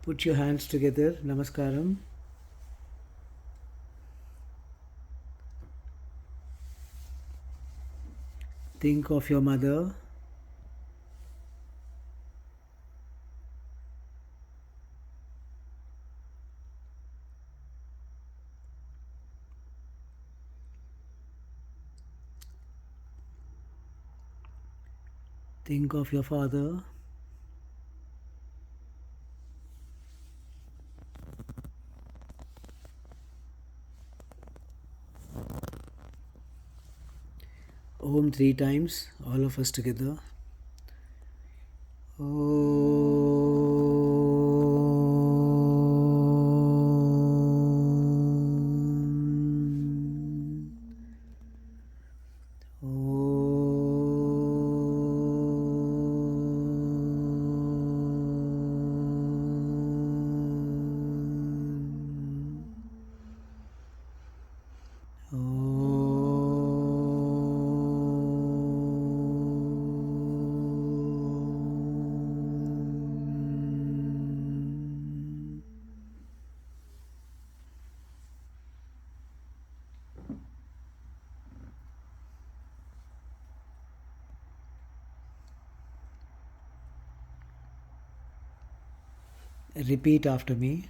Put your hands together, Namaskaram. Think of your mother. Think of your father. Om 3 times, all of us together. Repeat after me.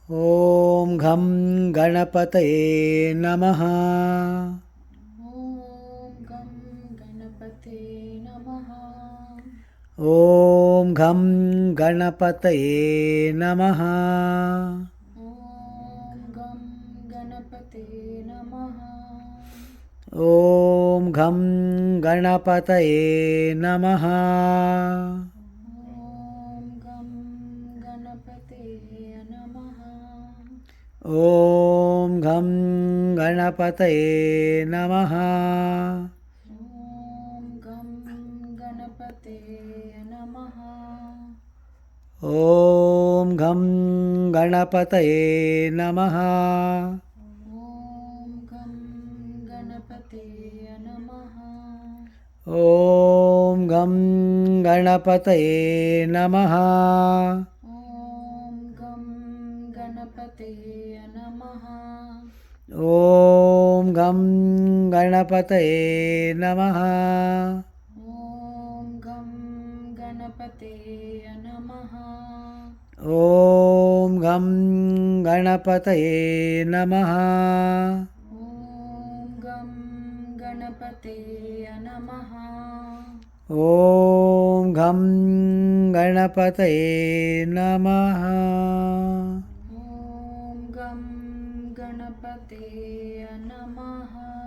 Om Gham Ganapataye Namaha. Om Gam Ganapate Namaha. Om Gham Ganapataye Namaha. Om Gam Ganapate Namaha. Om Gham Ganapataye Namaha. Om Gam Ganapate Namaha. Om Gham Ganapataye Namaha. Om Gam Ganapate Namaha. Om Gham Ganapataye Namaha. Om Gam Ganapate Namaha. Om Gham Ganapataye Namaha. Om Gam Ganapate Namaha. Om Gham Ganapataye Namaha. Om Gam Ganapate Namaha. Om Gham Ganapataye Namaha. Om Gam Ganapate Namaha. Om Gham Ganapataye Namaha. Om Gam Ganapate Namaha.